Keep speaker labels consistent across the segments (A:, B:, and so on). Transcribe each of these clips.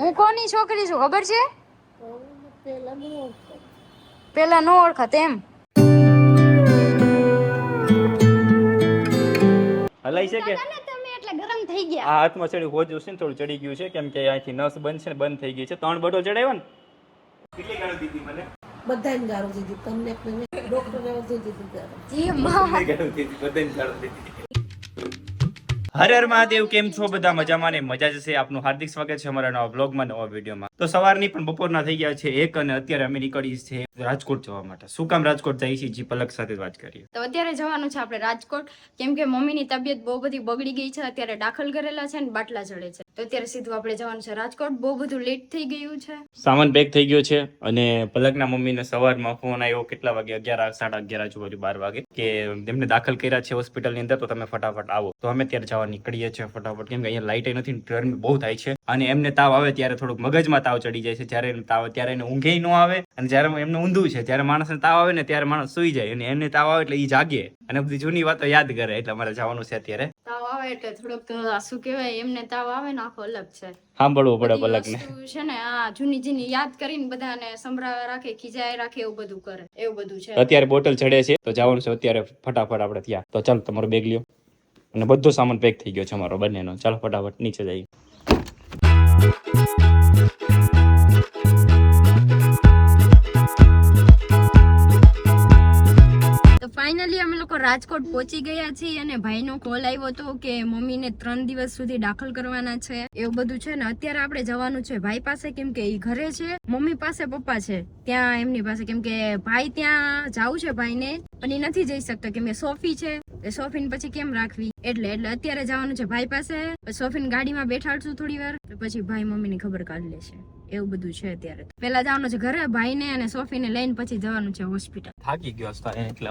A: હું કોની છોકરી છું ખબર છે? પેલા નો ઓળખાત એમ.
B: હલાઈ છે કે
A: તમે એટલે ગરમ થઈ ગયા.
B: આ હાથમાં ચડી હોજું છે ને થોડું ચડી ગયું છે કેમ કે અહીંથી નસ બંધ છે ને બંધ થઈ ગઈ છે. 3 બોટલ ચડાવ્યો ને. કેટલી ગાળો દીધી મને?
C: બધાને ગાળો દીધી, તમને ડોક્ટરને દીધી ગાળો.
A: જી માં
B: ગાળો દીધી, બધાને ગાળો દીધી. હર હર મહાદેવ, કેમ છો બધા? મજામાં ને મજા જશે. આપનું હાર્દિક સ્વાગત છે અમારા નવા બ્લોગમાં, નવા વિડીયોમાં. તો સવારની પણ બપોરના થઈ ગયા છે 1 અને અત્યારે અમે નીકળી છે રાજકોટ જવા માટે. શું કામ રાજકોટ જાય છે જી પલક સાથે વાત કરીએ.
A: તો અત્યારે જવાનું છે આપણે રાજકોટ, કેમ કે મમ્મીની તબિયત બહુ બધી બગડી ગઈ છે. અત્યારે દાખલ કરેલા છે ને બાટલા ચડે છે. તો અત્યારે સીધું આપણે જવાનું છે રાજકોટ. બહુ બધું લેટ થઈ ગયું છે.
B: સામાન પેક થઈ ગયો છે અને પલકના મમ્મીને સવારમાં ફોન આવ્યો. કેટલા વાગે? 11, 11:30 આજુબાજુ 12 વાગે કે તેમને દાખલ કર્યા છે હોસ્પિટલની અંદર, તો તમે ફટાફટ આવો. તો અમે ત્યારે જવા નીકળીએ છીએ ફટાફટ, કેમ કે અહીંયા લાઇટ નથી, ગરમી બહુ થાય છે અને એમને તાવ આવે ત્યારે થોડુંક મગજમાં તાવ ચડી જાય છે. જ્યારે એને તાવ ત્યારે એને ઊંઘે ન આવે અને જ્યારે એમને ઊંધું છે ત્યારે માણસને તાવ આવે ને ત્યારે માણસ સુઈ જાય અને એમને તાવ આવે એટલે એ જાગે અને બધી જૂની વાતો યાદ કરે. એટલે અમારે જવાનું છે અત્યારે.
A: તાવ આવે એટલે થોડોક શું કહેવાય, એમને તાવ આવે ને આખો અલગ છે.
B: સાંભળવું પડે પલકને.
A: છે ને આ જૂની યાદ કરીને બધાને સંભળાવા રાખે, ખીજાય રાખે, એવું બધું કરે. એવું બધું છે.
B: અત્યારે બોટલ ચડે છે તો જવાનું છે અત્યારે ફટાફટ આપણે ત્યાં. તો ચાલો તમારો બેગ લ્યો અને બધો સામાન પેક થઈ ગયો છે અમારો બંનેનો. ચાલો ફટાફટ નીચે જઈએ.
A: તો ફાઇનલી અમે લોકો રાજકોટ પહોંચી ગયા છીએ અને ભાઈનો કોલ આવ્યો હતો કે મમ્મીને 3 દિવસ સુધી દાખલ કરવાના છે, એવું બધું છે ને. અત્યારે આપણે જવાનું છે ભાઈ પાસે, કેમ કે એ ઘરે છે. મમ્મી પાસે પપ્પા છે ત્યાં એમની પાસે, કેમ કે ભાઈ ત્યાં જાવું છે ભાઈને, પણ એ નથી જઈ શકતો કેમ કે સોફી છે. સોફીને પછી કેમ રાખવી, એટલે અત્યારે જવાનું છે ભાઈ પાસે. સોફીને ગાડીમાં બેઠાડશું થોડી વાર, પછી ભાઈ મમ્મીની ખબર કાઢી લેશે. એવું બધું છે અત્યારે. પેલા જવાનું છે ઘરે ભાઈને અને સોફીને લઈને, પછી જવાનું છે હોસ્પિટલ.
B: થાકી ગયો એટલે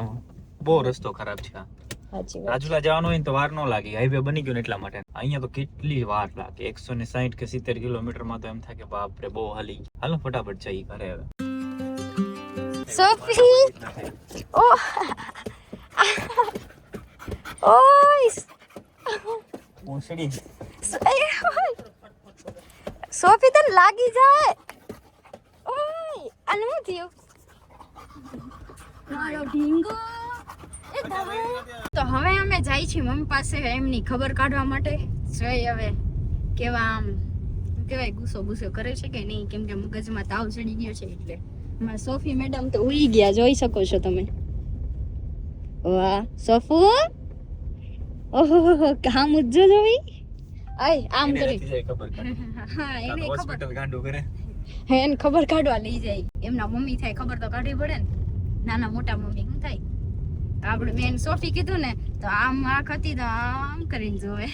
B: બહુ રસ્તો ખરાબ છે.
A: સાચી વાત.
B: રાજુલા જવાનું હોય ને તો વાર ન લાગે, હાઈવે બની ગયો ને એટલા માટે. અહીંયા તો કેટલી વાર લાગે, 160 કે 70 કિલોમીટરમાં તો એમ થાય કે બાપ રે બહુ હાલી. હાલો ફટાફટ જઈએ ઘરે હવે.
A: સોફી ઓ ઓય
B: પૂંછડી
A: સોફી તને લાગી જાય. ઓય આને શું થયું? મારો ઢીંગો. તો હવે અમે જાય છીએ મમ્મી પાસે એમની ખબર કાઢવા માટે. જોઈ હવે કેવા આમ કેવાય ગુસ્સો કરે છે કે નહીં, કેમ કે મગજમાં તાવ ચડી ગયો છે. એટલે અમારા સોફી મેડમ તો ઉઈ ગયા, જોઈ શકો છો તમે. વાહ સોફુ, ઓહો કામ ઉજ્જો જોઈ. આય આમ કરી હા એને
B: હોસ્પિટલ ગાંડું કરે.
A: એને ખબર કાઢવા લઈ જાય. એમના મમ્મી થાય, ખબર તો કાઢવી પડે ને. નાના મોટા મમ્મી શું થાય? આપણે બેન સોફી કીધું ને તો આમ આંખ હતી તો આમ કરીને જોવે.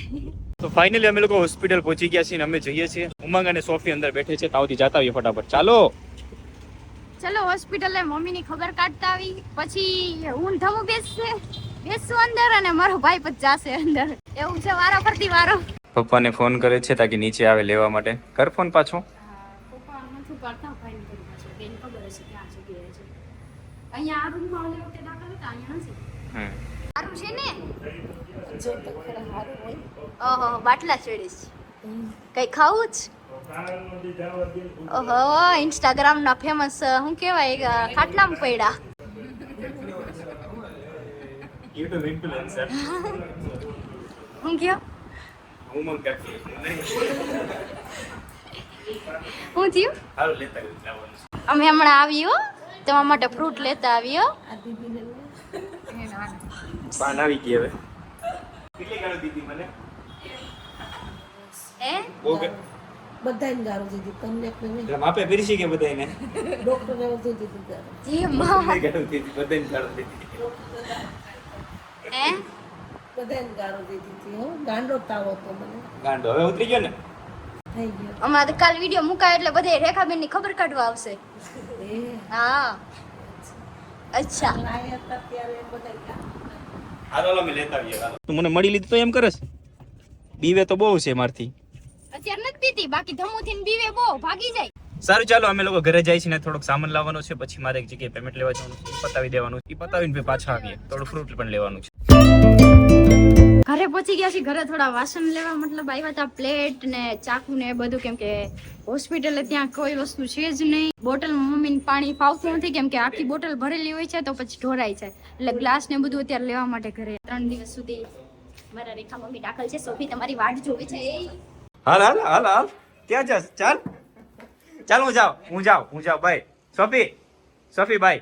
B: તો ફાઇનલી અમે લોકો હોસ્પિટલ પહોંચી ગયા છીએ. અમે જઈએ છીએ. ઉમંગ અને સોફી અંદર બેઠે છે. તાવથી જાતા આવીએ ફટાફટ. ચાલો
A: ચલો હોસ્પિટલે મમ્મીની ખબર કાઢતા આવી, પછી હું ધમુ બેસશું અંદર અને મારો ભાઈ પછી જાશે અંદર. એવું છે વારો ફરતી વારો.
B: પપ્પાને ફોન કરે છે તાકી નીચે આવે લેવા માટે. કર ફોન પાછો.
A: પપ્પા નથી પાડતા, ભાઈને કરી પાછો. બેન ખબર હશે ક્યાં જગ્યાએ છે. અહીંયા આ રૂમમાં ઓલી વખતે દાખલ હતા, અહીંયા નથી. સારું છે ને?
C: જો તો ખરા સારું હોય.
A: ઓહો બાટલા ચડીશ. કઈ ખાવું જ? ઓહો ઇન્સ્ટાગ્રામ ના ફેમસ શું કહેવાય ખાટલામાં પડ્યા.
B: યુટ્યુબ ઇન્ફ્લુએન્સર
A: હું કયો
B: ઉમંગ કરતી
A: હું થયું?
B: હાલો લેતા જવાનું.
A: અમે હમણાં આવ્યો તમારા માટે ફ્રૂટ લેતા આવ્યો.
C: આ દીદીને
B: પાન આવી ગઈ હવે. કેટલી ગાળો દીધી મને? બહુ કે
C: બધાને ગાળો દીધી, તમને
B: એટલે માપે પીરસી કે બધાયને
C: ડોક્ટરને દીધી ગાળો.
A: જી માં
B: ગાળો દીધી, બધાને ગાળો દીધી.
A: હે
C: બધાને ગાળો દીધી હતી. હો ગાંડો તાવ હતો મને,
B: ગાંડો હવે ઉતરી ગયો ને.
C: થઈ ગયો.
A: અમારે કાલ વિડિયો મુકાય એટલે બધે રેખાબેન ની ખબર કાઢવા આવશે.
C: એ
A: હા અચ્છા
C: લાયા હતા ત્યારે બધા
B: હાલો અમે લેતા આવીએ. હાલો તું મને મળી લીધું તો એમ કરસ? બીવે તો બહુ છે મારથી.
A: અત્યારે નથી પીતી, બાકી ધમુથી ને બીવે બહુ ભાગી જાય.
B: સારું ચાલો અમે લોકો ઘરે જાય છે ને થોડોક સામાન લાવવાનો છે. પછી મારે એક જગ્યાએ પેમેન્ટ લેવા જવાનું છે, પતાવી દેવાનું છે. પતાવીને પાછા આવીએ. થોડું ફ્રૂટ પણ લેવાનું છે.
A: ઘરે પહોંચી ગયા છીએ. ઘરે થોડા વાસણ લેવા મતલબ આવ્યા હતા, પ્લેટ ને ચાકુ ને એ બધું, કેમ કે હોસ્પિટલે ત્યાં કોઈ વસ્તુ છે જ નહીં. બોટલ મમ્મીને પાણી ફાવતું નથી, કેમ કે આખી બોટલ ભરેલી હોય છે તો પછી ઢોરાઈ જાય, એટલે ગ્લાસ ને બધું અત્યારે લેવા માટે ઘરે 3 દિવસ સુધી મારા રેખા મમ્મી દાખલ છે. સોફી તમારી વાટ જોવે છે.
B: હાલ હાલ હાલ હાલ ક્યાં જાસ? ચાલ ચાલ, હું જાઉં ભાઈ. સોફી ભાઈ,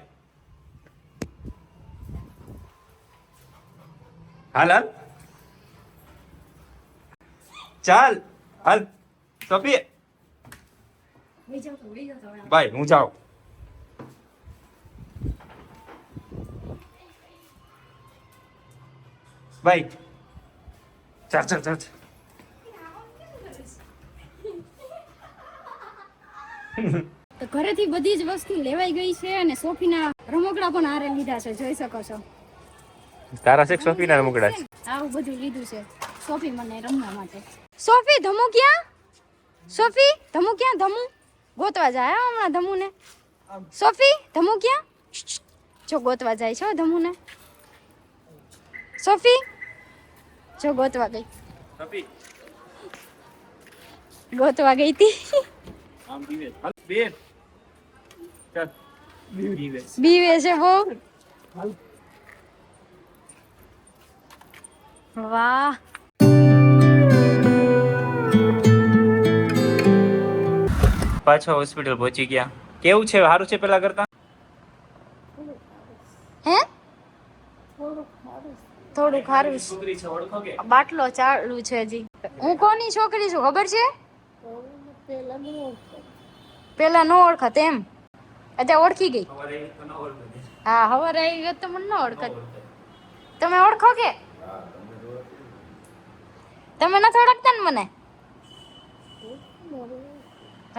B: હાલ હાલ ચાલ હાલ. સોફી ભાઈ, હું જાઉં. ભાઈ ચાલ ચાલ ચાલ.
A: તો ઘરેથી બધી જ વસ્તુ લેવાઈ ગઈ છે અને સોફીના રમકડા પણ આરે લીધા છે, જોઈ શકો છો.
B: તારા છે સોફી ના રમકડા?
A: આવું બધું લીધું છે સોફી મને રમવા માટે. સોફી ધમુ ક્યાં? સોફી ધમુ ક્યાં? ધમુ ગોતવા જાય હમણાં ધમુ ને. સોફી ધમુ ક્યાં? જો ગોતવા જાય છે ધમુ ને. સોફી જો ગોતવા ગઈ.
B: સોફી
A: ગોતવા ગઈ હતી.
B: આમ દીવે હાલ બેન. ચાલ દીવે
A: બીવે છે બહુ. વાહ,
B: પાછો હોસ્પિટલ પહોંચી ગયા. કેવું છે? સારું છે પેલા કરતા?
A: હે થોડું ખારું
B: છોકરી છે, ઓળખો કે?
A: બાટલો ચાલુ છે હજી. હું કોની છોકરી છું ખબર છે? પેલા નો ઓળખત એમ, અત્યારે ઓળખી ગઈ. હા, હવારે આવી ગયો તો મને ન ઓળખત. તમે ઓળખો કે? તમે નથી ઓળખતા ને મને?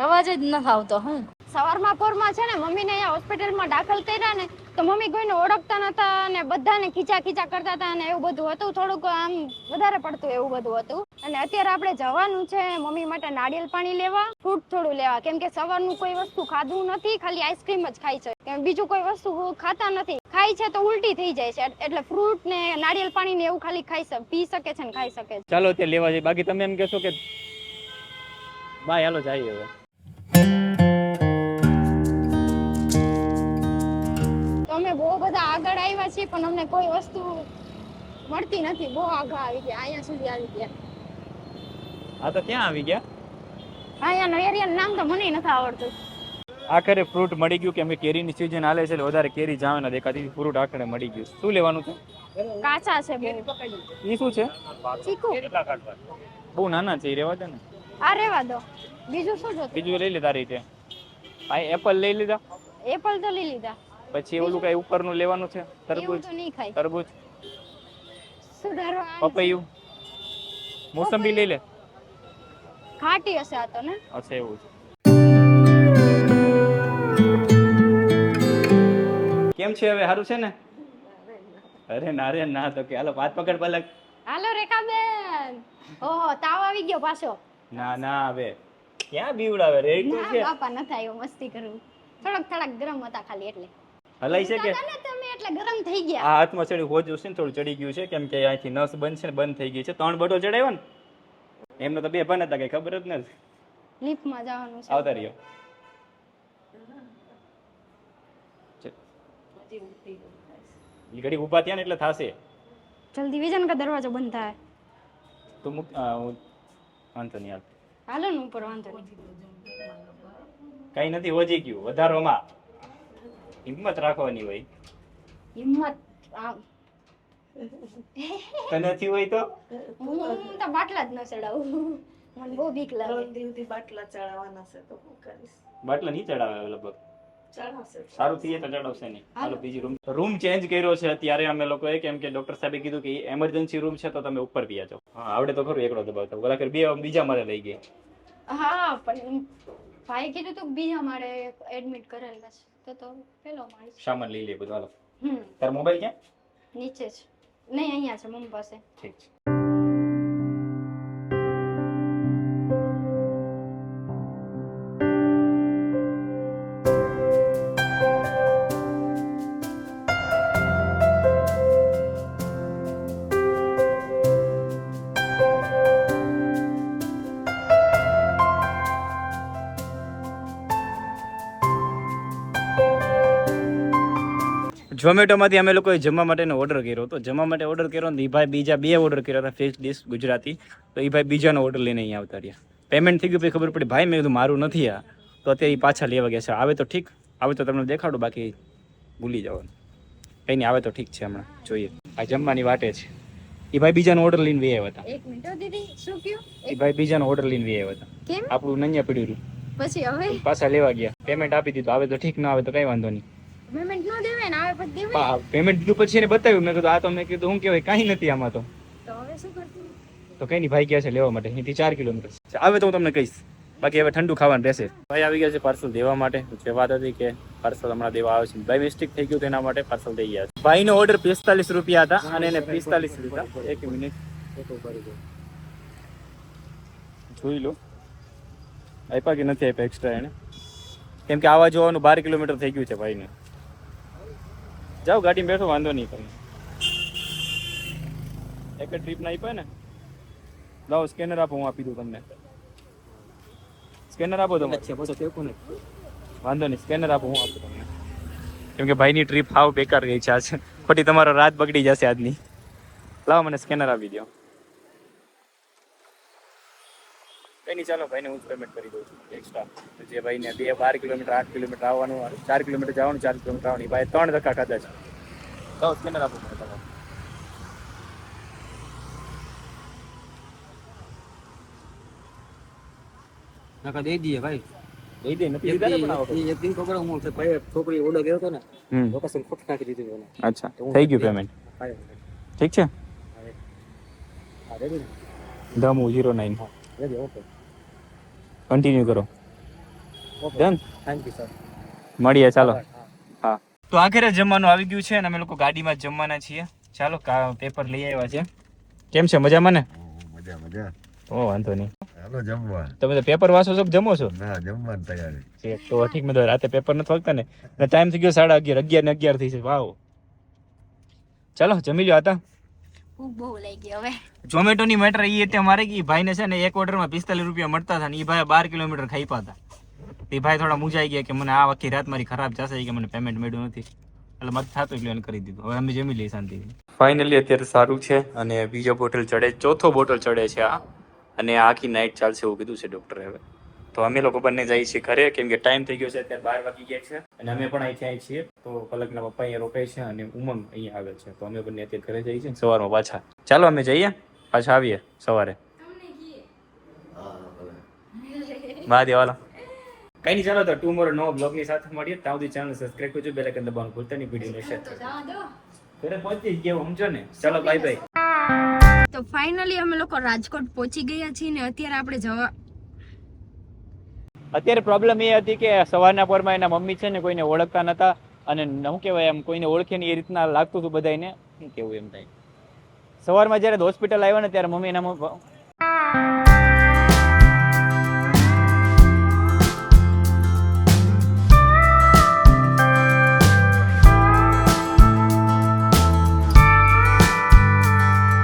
A: અવાજ જ નથી આવતો. હું સવારમાં પોરમાં છે ને મમ્મીને અહીંયા હોસ્પિટલમાં દાખલ કર્યા ને, તો મમ્મી કોઈને ઓળખતા નતા અને બધાને ખીચા કરતા હતા અને એવું બધું હતું. થોડુંક આમ વધારે પડતું એવું બધું હતું. અને અત્યારે આપણે જવાનું છે મમ્મી માટે નાળિયેર પાણી લેવા, ફ્રૂટ થોડું લેવા, કેમ કે સવારનું કોઈ વસ્તુ ખાધું નથી, ખાલી આઈસ્ક્રીમ જ ખાઈ છે. કેમ બીજું કોઈ વસ્તુ ખાતા નથી, ખાય છે તો ઉલટી થઈ જાય છે, એટલે ફ્રૂટ ને નાળિયેર પાણી ને એવું ખાલી પી શકે છે ને ખાઈ શકે છે.
B: ચાલો તે લેવા જઈએ. બાકી તમે એમ કહેશો કે બાય, હાલો જઈએ હવે.
A: અમે બહુ બધા આગળ આવ્યા છીએ પણ અમને કોઈ વસ્તુ મળતી નથી. બહુ આગળ આવી ગયા, અહીંયા સુધી આવી ગયા.
B: આ તો ક્યાં આવી ગયા?
A: અહીંયાનો એરિયાનું નામ તો મને નથી આવડતું.
B: આખરે ફ્રૂટ મળી ગયું, કેમ કે કેરીની સિઝન હાલે છે એટલે વધારે કેરી જાવે ના દેખાતી. ફ્રૂટ આખરે મળી ગયું. શું લેવાનું છે?
A: કાચા છે બહુ.
B: એ શું છે?
A: ચીકુ.
B: બહુ નાના છે, એ રેવા દે ને.
A: આ રેવા દો. બીજું શું જોતું?
B: બીજું લઈ લે તારી રીતે. આ એપલ લઈ લીધા.
A: એપલ તો લઈ લીધા.
B: પછી ઓલું કઈ ઉપરનું લેવાનું છે?
A: એવું તો નહીં ખાય.
B: તરબૂચ,
A: સુધારવા
B: પપૈયું, મોસંબી લઈ લે.
A: ખાટી હશે આ તો ને.
B: અચ્છા, એવું છે. કેમ છે હવે? સારું છે ને? અરે ના રે ના, તો કે હાલો પાત પકડ પલક.
A: હાલો રેખાબેન. ઓહો, તાવ આવી ગયો પાછો.
B: ના ના, હવે ક્યાં બીવડાવે રે?
A: ના બાપા નથી આવ્યો, મસ્તી કરું. થોડાક ગરમ હતા ખાલી એટલે.
B: હલાઈ છે કે?
A: તમે એટલે ગરમ થઈ ગયા.
B: આ હાથમાં ચડી હોજું છે ને, થોડું ચડી ગયું છે, કેમ કે અહીંથી નસ બંધ છે ને, બંધ થઈ ગઈ છે. 3 બોટલ ચડાવ્યો ને, એમનો તો 2 ભન હતા, કઈ ખબર જ નથી.
A: લિફ્ટમાં જવાનું છે.
B: આવતા રહ્યો. ઘડી ઊભા થયા ને એટલે થાશે.
A: જલ્દી વિજન કા દરવાજો બંધ થાય.
B: તો વાંધો નહીં,
A: હાલો ને ઉપર, વાંધો નહીં.
B: કઈ નથી, હોજી ગયું. વધારોમાં હિંમત રાખવાની હોય.
A: હિંમત
B: નથી હોય તો
A: હું તો બાટલા જ ન ચડાવું, મને બહુ બીક લાગે.
C: બાટલા ચડાવવાના છે તો હું કરીશ.
B: બાટલા નહીં ચડાવે લગભગ.
C: ચડાવશે.
B: સારું થઈ તો ચડાવશે નહીં. હાલો બીજી રૂમ ચેન્જ કર્યો છે અત્યારે અમે લોકોએ, કેમ કે ડોક્ટર સાહેબે કીધું કે એમરજન્સી રૂમ છે તો તમે ઉપર પી જાઓ. હા, આવડે તો ખરું એકડો દબાવતા. ઓલા કે બીજા મારે લઈ ગઈ.
A: હા, પણ ભાઈ કીધું તો બીજા માળે એડમિટ કરેલા છે તો પેલો માળ છે.
B: સામાન લઈ લે બધું. હાલો.
A: હમ,
B: તાર મોબાઈલ ક્યાં?
A: નીચે છે. નહીં, અહીંયા છે મમ્મી પાસે.
B: ઠીક છે. ઝોમેટોમાંથી અમે લોકોએ જમવા માટેનો ઓર્ડર કર્યો હતો. જમવા માટે ઓર્ડર કર્યો ને એ ભાઈ બીજા 2 ઓર્ડર કર્યા હતા ફિક્સ ડિશ ગુજરાતી. તો એ ભાઈ બીજાનો ઓર્ડર લઈને અહીંયા આવતા રહ્યા. પેમેન્ટ થઈ ગયું પછી ખબર પડી ભાઈ મેં કીધું મારું નથી આ. તો અત્યારે એ પાછા લેવા ગયા છે. આવે તો ઠીક, આવે તો તમને દેખાડું, બાકી ભૂલી જવાનું. કંઈ નહીં, આવે તો ઠીક છે, હમણાં જોઈએ. આ જમવાની વાટે છે. એ ભાઈ બીજાનો ઓર્ડર લઈને વે આવ્યા હતા.
A: એક મિનિટ દીદી, શું કયું?
B: એ ભાઈ બીજાનો ઓર્ડર લઈને વે આવ્યા હતા.
A: કેમ?
B: આપણું નઅહીંયા પડ્યું રહ્યું.
A: પછી હવે
B: પાછા લેવા ગયા. પેમેન્ટ આપી દીધું. આવે તો ઠીક, ના આવે તો કઈ વાંધો નહીં.
A: પેમેન્ટ ન દેવાય ને, આવે પછી દેવાય.
B: પેમેન્ટ દીધું પછી એને બતાવ્યું. મેં કીધું આ તો મેં કીધું હું કહેવાય કાંઈ નથી આમાં તો.
A: તો હવે શું કરશું?
B: તો કઈ નહીં, ભાઈ ગયા છે લેવા માટે. અહીંથી 4 કિલોમીટર છે. આવે તો હું તમને કહીશ. બાકી હવે ઠંડુ ખાવાનું રહેશે. ભાઈ આવી ગયા છે પાર્સલ દેવા માટે. જે વાત હતી કે પાર્સલ હમણાં દેવા આવે છે. ભાઈ મિસ્ટેક થઈ ગયું તેના માટે પાર્સલ દઈ ગયા છે. ભાઈનો ઓર્ડર 45 રૂપિયા હતા અને એને 45 લીધા. એક મિનિટ જોઈ લો આપ્યા કે નથી આપ્યા એક્સ્ટ્રા એને, કેમ કે આવા જોવાનું 12 કિલોમીટર થઈ ગયું છે ભાઈને. જાઓ ગાડીમાં બેઠો, વાંધો નહીં તમે. એક જ ટ્રીપ ના આપ્યા ને. લાવો સ્કેનર આપો, હું આપી દઉં તમને. સ્કેનર આપો તમે. વાંધો નહીં, સ્કેનર આપો, હું આપું તમને. કેમ કે ભાઈની ટ્રીપ હાવ બેકાર ગઈ છે આજે. ખોટી તમારો રાત બગડી જશે આજની. લાવો મને સ્કેનર આપી દો. કઈ નહીં, ચાલો ભાઈને હું જ પેમેન્ટ કરી દઉં છું એક્સ્ટ્રા. જે ભાઈને 12 કિલોમીટર 8 કિલોમીટર આવવાનું, 4 કિલોમીટર જવાનું, 4 કિલોમીટર આવવાનું, ભાઈ 3 ધક્કા ખાધા છે. લાવો સ્કેનર આપો મને તમારે.
D: નકા દઈ દઈએ ભાઈ.
B: દઈ દે, નથી લીધા ને પણ આ વખતે.
D: એક દિન ખબર હું છે ભાઈ, છોકરી ઓર્ડર કર્યો હતો ને,
B: હમ.
D: લોકેશન ખોટ નાખી દીધું એને.
B: અચ્છા, થઈ ગયું પેમેન્ટ. ઠીક છે.
D: હા રેડી ને?
B: ધમુ 09
D: રેડી, ઓકે
B: કન્ટિન્યુ કરો.
D: Okay
B: done.
D: Thank you sir.
B: મળીએ, ચાલો. હા, તો આખરે જમવાનું આવી ગયું છે અને અમે લોકો ગાડીમાં જ જમવાના છીએ. ચાલો, પેપર લઈ આવ્યા છે. કેમ છે, મજામાં ને?
E: મજા મજા.
B: ઓ વાંધો નહીં.
E: હાલો જમવા.
B: તમે તો પેપર વાંચો છો કે જમો છો?
E: ના, જમવાની તૈયારી.
B: છે તો ઠીક. મેં તો રાતે પેપર નથી વાંચતા ને, ટાઈમ થઈ ગયો 11:30, 11 થઈ છે. વાવ, ચાલો જમી લ્યો. હતા
A: ભૂખ બહુ લાગી હવે.
B: ઝોમેટોની મેટર એ એટલે અમારે કે ભાઈને છે ને એક ઓર્ડરમાં 45 રૂપિયા મળતા હતા ને એ ભાઈ 12 કિલોમીટર ખાઈ પાતા. એ ભાઈ થોડા મૂંઝાઈ ગયા કે મને આ આખી રાત મારી ખરાબ જશે કે મને પેમેન્ટ મળ્યું નથી. એટલે મત થતું એટલે એને કરી દીધું. હવે અમે જમી લઈએ શાંતિથી. ફાઇનલી અત્યારે સારું છે અને બીજો બોટલ ચડે, ચોથો બોટલ ચડે છે આ. અને આખી નાઇટ ચાલશે એવું કીધું છે ડૉક્ટરે. હવે તો અમે લોકો બંને જઈએ છીએ ઘરે, કેમ કે ટાઈમ થઈ ગયો છે. અત્યારે 12 વાગી ગયા છે અને અમે પણ અહીંથી આવી છીએ. તો પલકના પપ્પા અહીંયા રોકાય છે અને ઉમંગ અહીંયા આવે છે. તો અમે બંને અત્યારે ઘરે જઈએ છીએ સવારમાં પાછા. ચાલો અમે જઈએ, પાછા આવીએ સવારે. મહાદેવ વાલા. કઈ નહીં, ચાલો તો ટુમોરો નવો બ્લોગની સાથે મળીએ. ત્યાં સુધી ચેનલ સબસ્ક્રાઇબ કરજો, બેલ આઇકન દબાવવાનું ભૂલતા નહીં. વિડીયોને શેર કરજો. ઘરે પહોંચી જ ગયા સમજો ને. ચાલો બાય બાય.
A: તો ફાઇનલી અમે લોકો રાજકોટ પહોંચી ગયા છીએ ને અત્યારે આપણે
B: અત્યારે પ્રોબ્લેમ એ હતી કે સવારના પોરમાં એના મમ્મી છે ને કોઈને ઓળખતા નતા અને શું કહેવાય એમ કોઈને ઓળખે નહીં એ રીતના લાગતું હતું બધાને. શું કેવું એમ થાય. સવારમાં જ્યારે હોસ્પિટલ આવ્યા ને ત્યારે મમ્મી એના